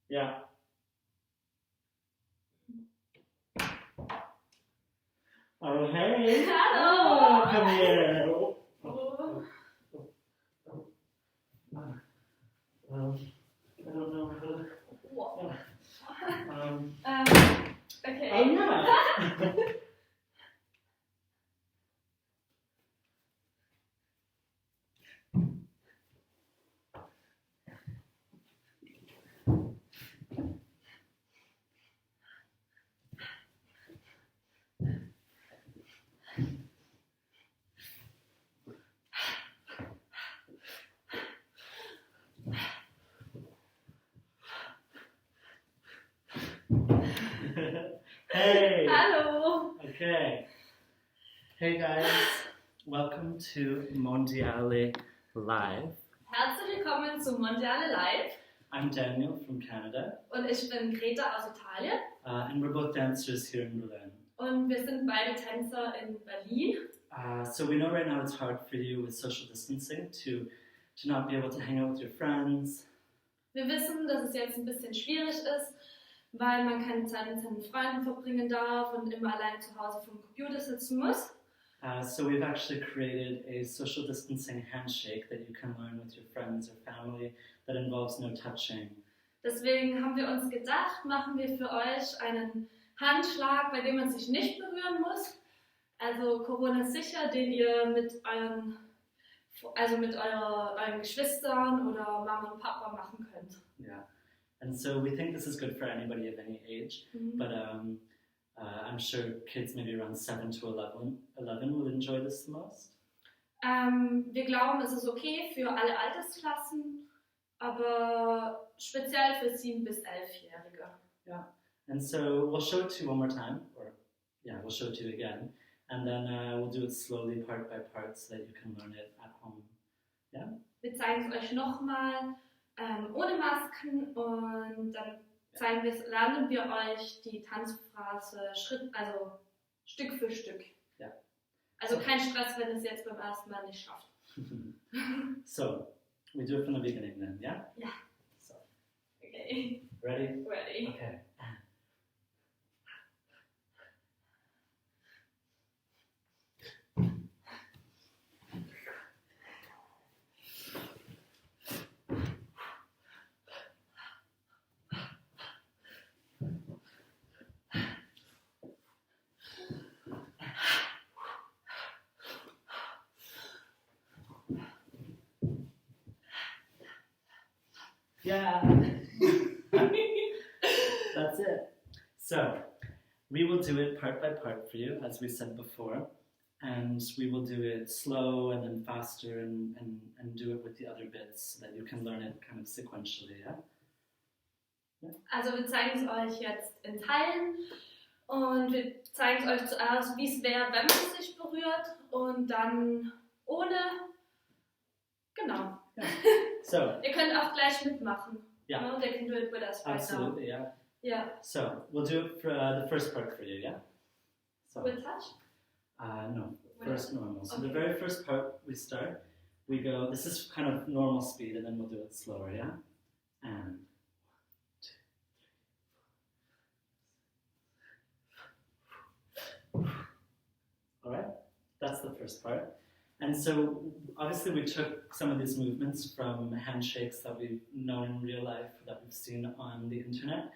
Yeah. Oh, hey. Hello. Oh, come here. I don't know how to... What? Okay. Oh, yeah. Hey. Hallo. Okay. Hey guys, welcome to Mondiale Live. Herzlich willkommen zu Mondiale Live. I'm Daniel from Canada. Und ich bin Greta aus Italien. And we're both dancers here in Berlin. Und wir sind beide Tänzer in Berlin. So we know right now it's hard for you with social distancing to not be able to hang out with your friends. Wir wissen, dass es jetzt ein bisschen schwierig ist, weil man keine Zeit mit seinen Freunden verbringen darf und immer allein zu Hause vom Computer sitzen muss. So we've actually created a social distancing handshake that you can learn with your friends or family that involves no touching. Deswegen haben wir uns gedacht, machen wir für euch einen Handschlag, bei dem man sich nicht berühren muss. Also Corona sicher, den ihr mit euren Geschwistern oder Mama und Papa machen könnt. Yeah, and so we think this is good for anybody of any age, but I'm sure kids maybe around 7 to 11 will enjoy this the most. Wir glauben, es ist okay für alle Altersklassen, aber speziell für 7- bis 11-Jährige. Yeah, and so we'll show it to you one more time, we'll show it to you again, and then we'll do it slowly, part by part, so that you can learn it at home. Yeah? Wir zeigen es euch nochmal ohne Masken und dann lernen wir euch die Tanzphrase Stück für Stück. Yeah. Also kein Stress, wenn ihr es jetzt beim ersten Mal nicht schafft. So, we do it from the beginning then, yeah? Yeah. So. Okay. Ready? Ready. Okay. Yeah, that's it. So, we will do it part by part for you, as we said before, and we will do it slow and then faster and do it with the other bits so that you can learn it kind of sequentially, yeah? Also wir zeigen es euch jetzt in Teilen und wir zeigen es euch zuerst, wie es wäre, wenn man sich berührt und dann ohne. Genau. Yeah. So, Ihr könnt auch gleich mitmachen. Yeah. No, they can do it with us right absolutely, yeah. now. Yeah. So, we'll do it for the first part for you, yeah? So, With touch? no, first normal. So Okay. the very first part we start, we go, this is kind of normal speed, and then we'll do it slower, yeah? And 1, 2, 3. All right, that's the first part. And so, obviously, we took some of these movements from handshakes that we've known in real life, that we've seen on the internet.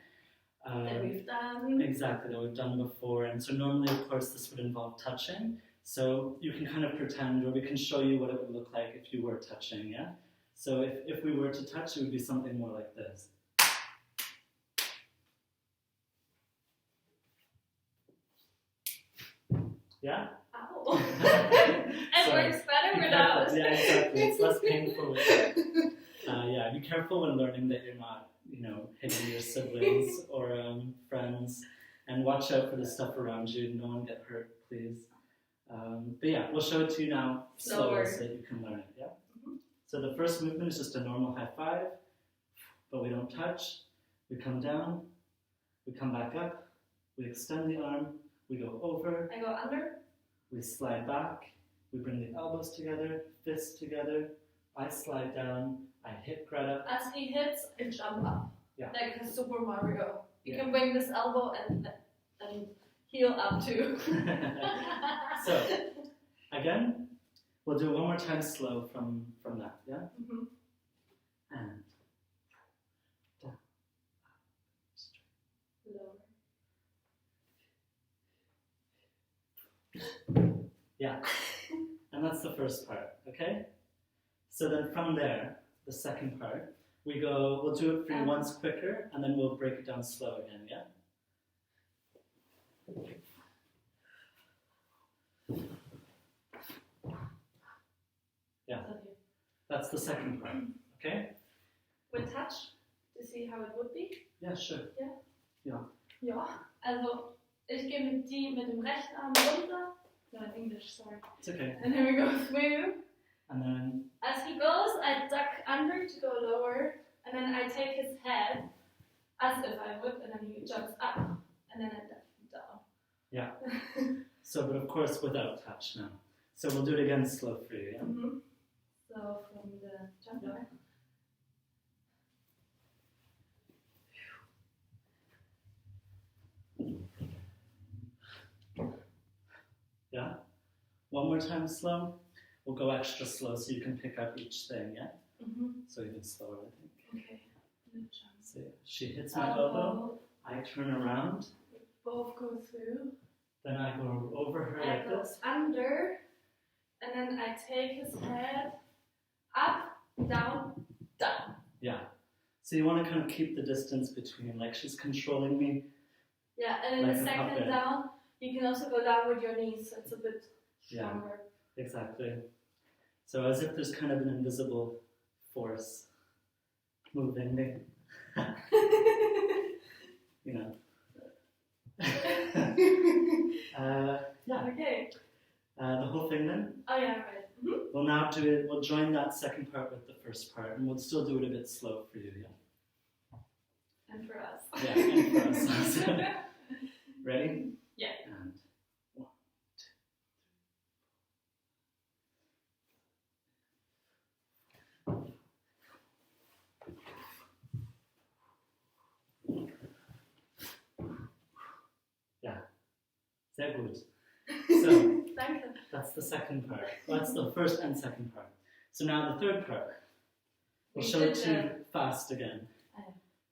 That we've done. Exactly, that we've done before. And so normally, of course, this would involve touching. So you can kind of pretend, or we can show you what it would look like if you were touching, yeah? So if we were to touch, it would be something more like this. Yeah? Ow. It works better without. Yeah, exactly. It's less painful with it. Yeah, be careful when learning that you're not, hitting your siblings or friends, and watch out for the stuff around you. No one get hurt, please. But yeah, we'll show it to you now slower so that you can learn it. Yeah. Mm-hmm. So the first movement is just a normal high five, but we don't touch. We come down, we come back up, we extend the arm, we go over. I go under. We slide back. We bring the elbows together, fists together. I slide down. I hit Greta. As he hits, I jump up. Yeah. Like a Super Mario. You Yeah. can bring this elbow and heel up too. So, again, we'll do it one more time slow from that, yeah? Mm-hmm. And down, straight. Lower. Yeah. And that's the first part, okay? So then from there, the second part, we'll do it for you once quicker, and then we'll break it down slow again, yeah? Yeah. That's the second part, okay? With touch, to see how it would be. Yeah, sure. Ja? Ja. Ja, also ich gehe mit dem rechten Arm runter. No, in English, sorry. It's okay. And then we go through. And then, as he goes, I duck under to go lower, and then I take his head as if I would, and then he jumps up, and then I duck down. yeah. So, but of course without touch now. So we'll do it again slow for you, yeah? Mm-hmm. So from the jump back. Yeah? One more time slow. We'll go extra slow so you can pick up each thing, yeah? Mm-hmm. So even slower, I think. Okay. So she hits my elbow, I turn around, We both go through. then I go over her I like go this. under, and then I take his head up, down, down. Yeah. So you want to kind of keep the distance between, like she's controlling me. Yeah, and then Like the a second puppet. down, you can also go down with your knees, so it's a bit Yeah. stronger. Exactly. So as if there's kind of an invisible force moving me. You know. Yeah. Okay. The whole thing then. Oh yeah, right. Mm-hmm. We'll now do it. We'll join that second part with the first part, and we'll still do it a bit slow for you. Yeah. And for us. Yeah, and for us also. Ready? Yeah. And 1, 2. Yeah. Sehr gut. So, Danke. that's the second part. Well, that's the first and second part. So now the third part. We'll show it to you fast again.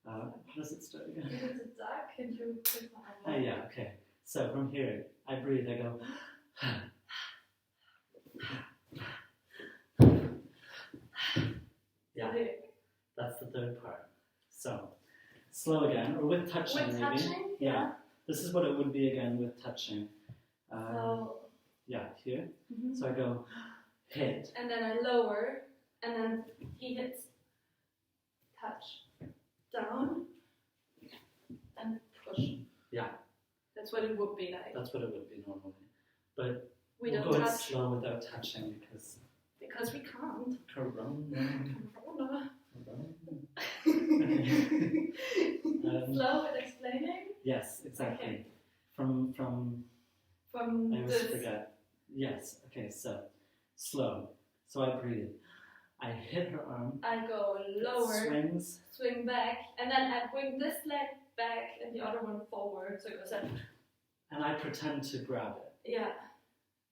How does it start again? It's a duck and you put my elbow. Oh yeah, okay. So from here, I breathe, I go. Yeah, Okay. that's the third part. So, slow again, or with touching With maybe. touching? Yeah. This is what it would be again with touching. So, Yeah, here. mm-hmm. So I go, hit. And then I lower, and then he hits touch down and push. Yeah. That's what it would be like. That's what it would be normally. But We we'll don't go it touch slow without touching because because we can't. Corona. Corona. Okay. Slow with explaining Yes, exactly. Okay. From from I always this. forget. Yes, okay, so slow. So I breathe. I hit her arm. I go lower, Swings. swing back, and then I bring this leg back and the other one forward. So it goes like, And I pretend to grab it. yeah.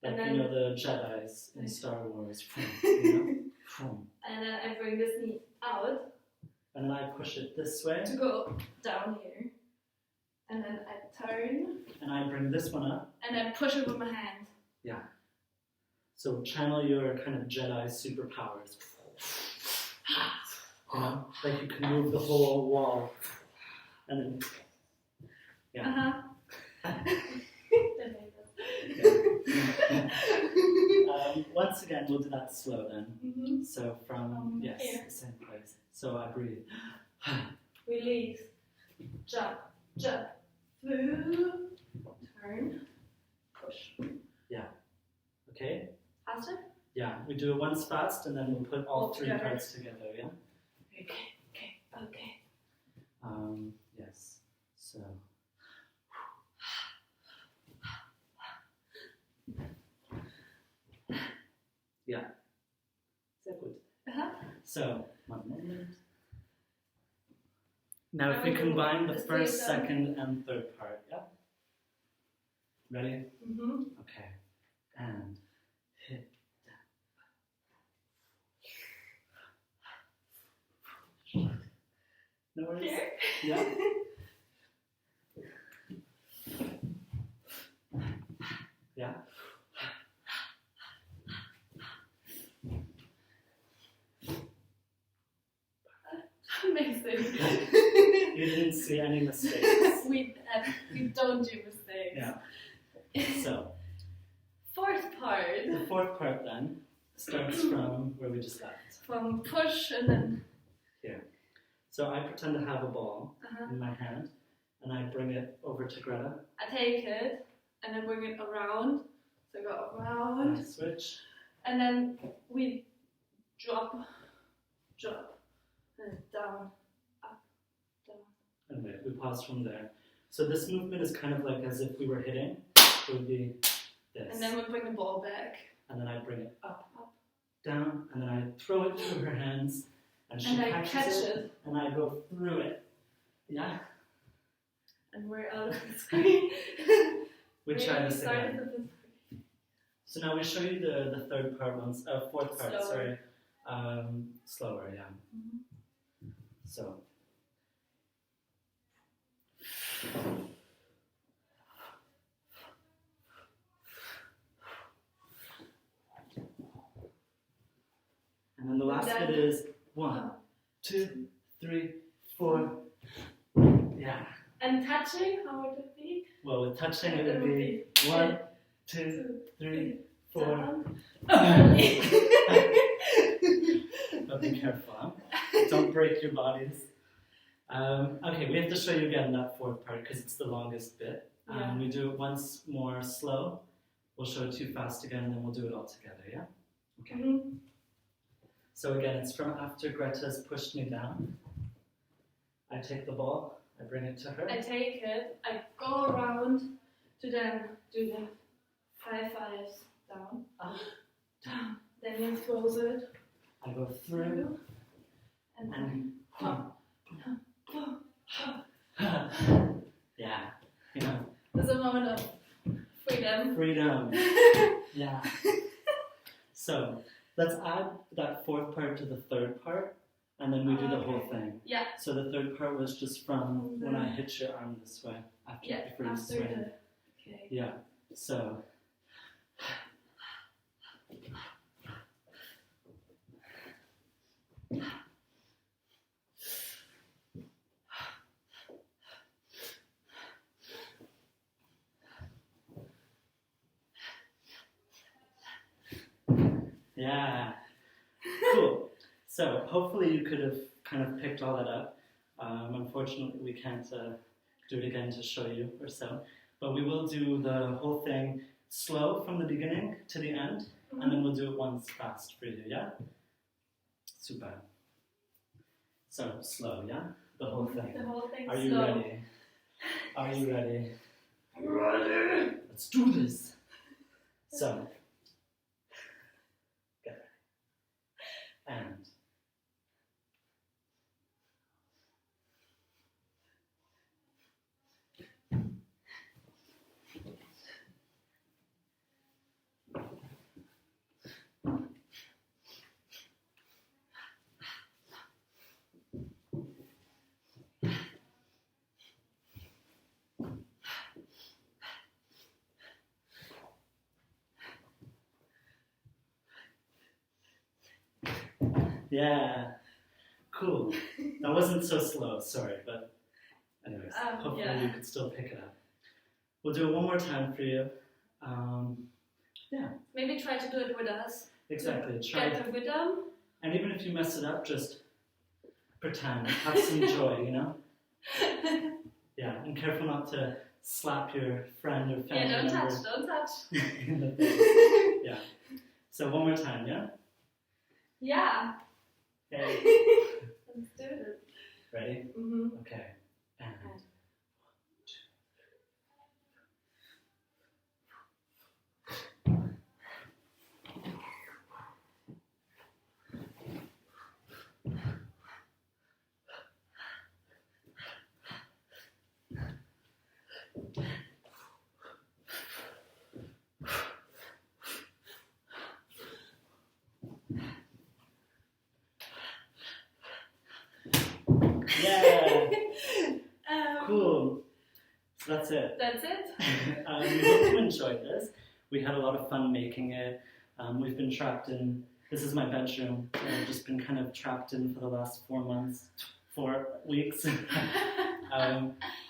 Like, And then- you know, the Jedis in Star Wars. You know? And then I bring this knee out And then I push it this way. to go down here. And then I turn And I bring this one up. and I push it with my hand. Yeah. So channel your kind of Jedi superpowers. You know? Like you can move the whole wall. And then... Yeah. Uh-huh. Once again, we'll do that slow then. Mm-hmm. So from, yes, here. the same place. So I breathe. Release. Jump. Jump. Through. Turn. Push. Okay? Faster? Yeah, we do it once fast and then we'll put all three Together. parts together, yeah? Okay. Yes. So. Yeah. Sehr gut. Uh-huh. So, one moment. Now if we combine the Let's do first, it then. second, and third part, yeah? Ready? Mhm. Okay. And hit. No worries. Here? Yeah. Yeah. Amazing. You didn't see any mistakes. we don't do mistakes. Yeah. So, Fourth part. the fourth part then starts from where we just left. From push and then. Here. So I pretend to have a ball Uh-huh. in my hand and I bring it over to Greta. I take it and I bring it around. So I go around. And I switch. And then we drop, and down, up, down. And wait, we pause from there. So this movement is kind of like as if we were hitting. It would be this. And then we bring the ball back. And then I bring it up, down, and then I throw it through her hands. And she And I catches catch it. it. And I go through it. Yeah. And we're out of the screen. We try this started again. with the- So now we show you the third part once, fourth part, Slower. sorry. Slower, yeah. Mhm. So. And then the last bit is 1, 2, 3, 4. Yeah. And touching, how would it be? Well, with touching it would be 1, 2, 3, 4. Down. But be careful, huh? Don't break your bodies. Okay, we have to show you again that fourth part because it's the longest bit. Yeah. We do it once more slow. We'll show it too fast again, and then we'll do it all together, yeah? Okay. Mhm. So again, it's from after Greta's pushed me down. I take the ball, I bring it to her. I take it, I go around to then do the 5 fives down, Up, down. Then you close it I go through, and and yeah, you know, there's a moment of freedom. freedom. Yeah. So let's add that fourth part to the third part, and then we do the whole Okay. thing. Yeah, So the third part was just from when I hit your arm this way after yeah, before you after swing. the, okay. Yeah. So. Yeah. Cool. So hopefully you could have kind of picked all that up. Unfortunately, we can't do it again to show you or so. But we will do the whole thing slow from the beginning to the end, and then we'll do it once fast for you, yeah? Super. So, slow, yeah? The whole thing. The whole thing Are you slow. ready? Are you ready? Ready! Let's do this! So, get ready. And yeah, cool. That wasn't so slow, sorry, but anyways, hopefully yeah. you could still pick it up. We'll do it one more time for you. Yeah, Maybe try to do it with us. exactly. Try Get the rhythm. And even if you mess it up, just pretend. Have some joy, you know? Yeah, and careful not to slap your friend or family Yeah, don't member touch, don't touch. in the face. Yeah. So one more time, yeah? Yeah. Okay. Let's do it. Ready? Mm-hmm. Okay. And That's it. That's it. We hope you enjoyed this. We had a lot of fun making it. We've been trapped in, this is my bedroom. I've just been kind of trapped in for the last 4 weeks.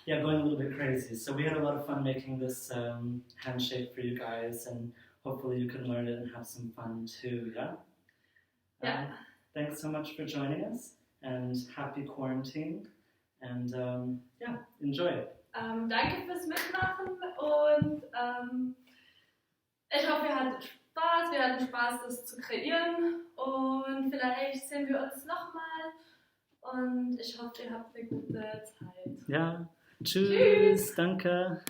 Going a little bit crazy. So we had a lot of fun making this handshake for you guys, and hopefully you can learn it and have some fun too, yeah? Thanks so much for joining us, and happy quarantine, and enjoy it. Danke fürs Mitmachen und ich hoffe, ihr hattet Spaß. Wir hatten Spaß, das zu kreieren, und vielleicht sehen wir uns nochmal, und ich hoffe, ihr habt eine gute Zeit. Ja, tschüss. Danke.